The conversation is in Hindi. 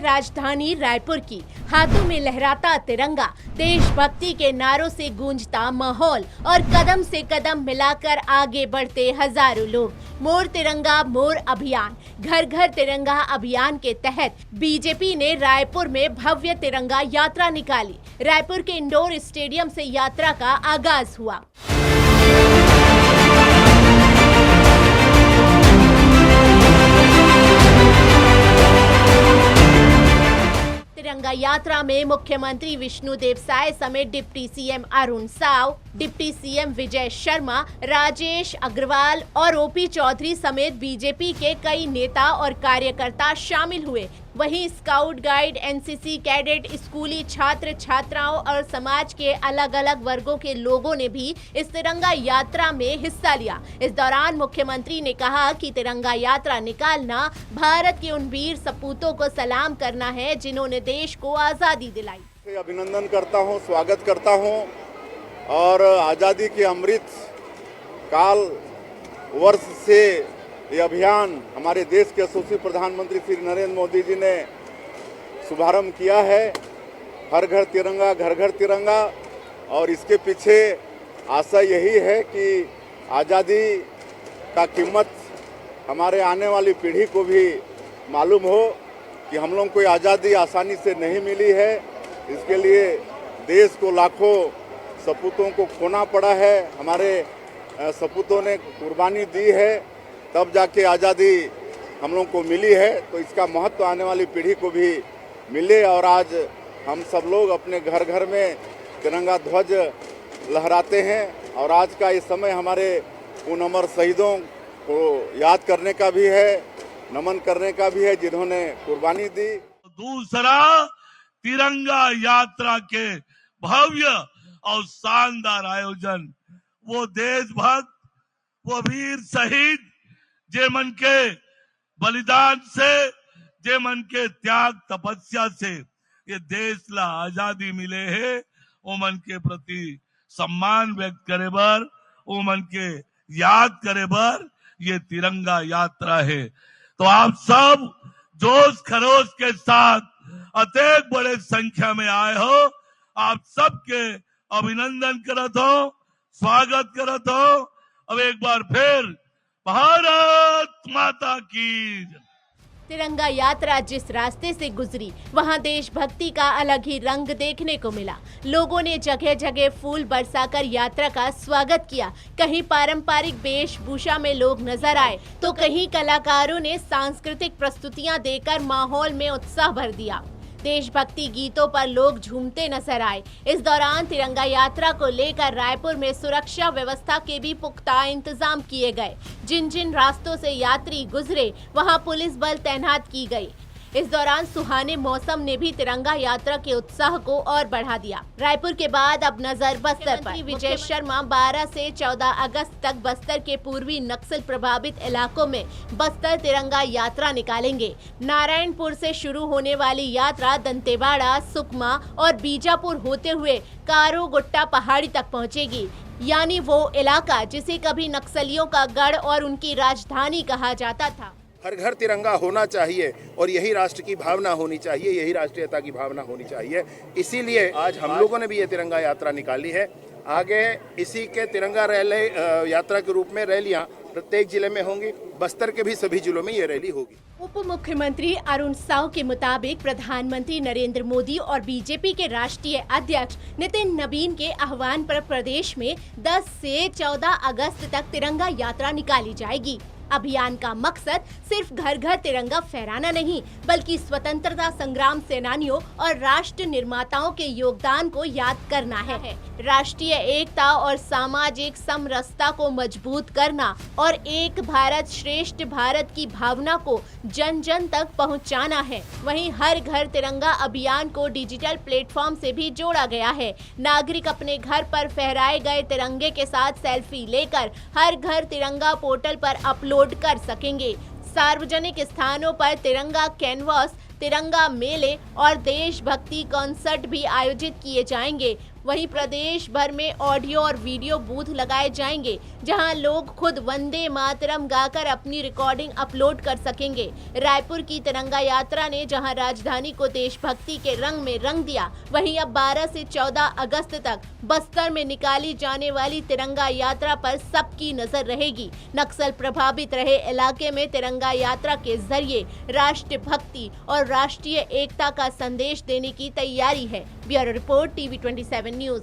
राजधानी रायपुर की। हाथों में लहराता तिरंगा, देशभक्ति के नारों से गूंजता माहौल और कदम से कदम मिलाकर आगे बढ़ते हजारों लोग। मोर तिरंगा मोर अभियान, घर घर तिरंगा अभियान के तहत बीजेपी ने रायपुर में भव्य तिरंगा यात्रा निकाली। रायपुर के इंडोर स्टेडियम से यात्रा का आगाज हुआ। तिरंगा यात्रा में मुख्यमंत्री विष्णुदेव साय समेत deputy CM Arun Sao, deputy CM Vijay Sharma, Rajesh Agrawal और ओपी चौधरी समेत बीजेपी के कई नेता और कार्यकर्ता शामिल हुए। वहीं स्काउट गाइड, एनसीसी कैडेट, स्कूली छात्र छात्राओं और समाज के अलग अलग वर्गों के लोगों ने भी इस तिरंगा यात्रा में हिस्सा लिया। इस दौरान मुख्यमंत्री ने कहा कि तिरंगा यात्रा निकालना भारत के उन वीर सपूतों को सलाम करना है जिन्होंने देश को आजादी दिलाई। अभिनंदन करता हूं, स्वागत करता हूं और आजादी के अमृत काल वर्ष से ये अभियान हमारे देश के यशस्वी प्रधानमंत्री श्री नरेंद्र मोदी जी ने शुभारंभ किया है। हर घर तिरंगा, घर घर तिरंगा। और इसके पीछे आशय यही है कि आज़ादी का कीमत हमारे आने वाली पीढ़ी को भी मालूम हो कि हम लोगों को आज़ादी आसानी से नहीं मिली है। इसके लिए देश को लाखों सपूतों को खोना पड़ा है। हमारे सपूतों ने कुर्बानी दी है, तब जाके आज़ादी हम लोगों को मिली है। तो इसका महत्व आने वाली पीढ़ी को भी मिले और आज हम सब लोग अपने घर घर में तिरंगा ध्वज लहराते हैं। और आज का ये समय हमारे उन अमर शहीदों को याद करने का भी है, नमन करने का भी है जिन्होंने कुर्बानी दी। दूसरा, तिरंगा यात्रा के भव्य और शानदार आयोजन, वो देशभक्त, वो वीर शहीद जे मन के बलिदान से, जे मन के त्याग तपस्या से ये देश ला आजादी मिले है, वो मन के प्रति सम्मान व्यक्त करे बर, वो मन के याद करे बर ये तिरंगा यात्रा है। तो आप सब जोश खरोश के साथ अत्यधिक बड़े संख्या में आए हो। आप सबके अभिनंदन करत हो, स्वागत करत हो। अब एक बार फिर भारत माता की। तिरंगा यात्रा जिस रास्ते से गुजरी वहां देशभक्ति का अलग ही रंग देखने को मिला। लोगों ने जगह जगह फूल बरसाकर यात्रा का स्वागत किया। कहीं पारंपरिक वेशभूषा में लोग नजर आए तो कहीं कलाकारों ने सांस्कृतिक प्रस्तुतियां देकर माहौल में उत्साह भर दिया। देशभक्ति गीतों पर लोग झूमते नजर आए। इस दौरान तिरंगा यात्रा को लेकर रायपुर में सुरक्षा व्यवस्था के भी पुख्ता इंतजाम किए गए। जिन जिन रास्तों से यात्री गुजरे वहां पुलिस बल तैनात की गई। इस दौरान सुहाने मौसम ने भी तिरंगा यात्रा के उत्साह को और बढ़ा दिया। रायपुर के बाद अब नजर बस्तर पर। विजय शर्मा 12 से 14 अगस्त तक बस्तर के पूर्वी नक्सल प्रभावित इलाकों में बस्तर तिरंगा यात्रा निकालेंगे। नारायणपुर से शुरू होने वाली यात्रा दंतेवाड़ा, सुकमा और बीजापुर होते हुए कारो गुट्टा पहाड़ी तक पहुंचेगी। यानी वो इलाका जिसे कभी नक्सलियों का गढ़ और उनकी राजधानी कहा जाता था। हर घर तिरंगा होना चाहिए और यही राष्ट्र की भावना होनी चाहिए, यही राष्ट्रीयता की भावना होनी चाहिए। इसीलिए आज हम लोगों ने भी ये तिरंगा यात्रा निकाली है। आगे इसी के तिरंगा रैली यात्रा के रूप में रैलियां प्रत्येक जिले में होंगी। बस्तर के भी सभी जिलों में ये रैली होगी। उप मुख्यमंत्री अरुण साव के मुताबिक प्रधानमंत्री नरेंद्र मोदी और बीजेपी के राष्ट्रीय अध्यक्ष नितिन नबीन के आह्वान पर प्रदेश में 10 से 14 अगस्त तक तिरंगा यात्रा निकाली जाएगी। अभियान का मकसद सिर्फ घर घर तिरंगा फहराना नहीं, बल्कि स्वतंत्रता संग्राम सेनानियों और राष्ट्र निर्माताओं के योगदान को याद करना है। राष्ट्रीय एकता और सामाजिक समरसता को मजबूत करना और एक भारत श्रेष्ठ भारत की भावना को जन जन तक पहुंचाना है। वहीं हर घर तिरंगा अभियान को डिजिटल प्लेटफॉर्म से भी जोड़ा गया है। नागरिक अपने घर पर फहराए गए तिरंगे के साथ सेल्फी लेकर हर घर तिरंगा पोर्टल पर अपलोड कर सकेंगे। सार्वजनिक स्थानों पर तिरंगा कैनवास, तिरंगा मेले और देशभक्ति कॉन्सर्ट भी आयोजित किए जाएंगे। वहीं प्रदेश भर में ऑडियो और वीडियो बूथ लगाए जाएंगे, जहां लोग खुद वंदे मातरम गाकर अपनी रिकॉर्डिंग अपलोड कर सकेंगे। रायपुर की तिरंगा यात्रा ने जहां राजधानी को देशभक्ति के रंग में रंग दिया, वहीं अब 12 से 14 अगस्त तक बस्तर में निकाली जाने वाली तिरंगा यात्रा पर सबकी नजर रहेगी। नक्सल प्रभावित रहे इलाके में तिरंगा यात्रा के जरिए राष्ट्र भक्ति और राष्ट्रीय एकता का संदेश देने की तैयारी है। Bureau report, TV 27 news.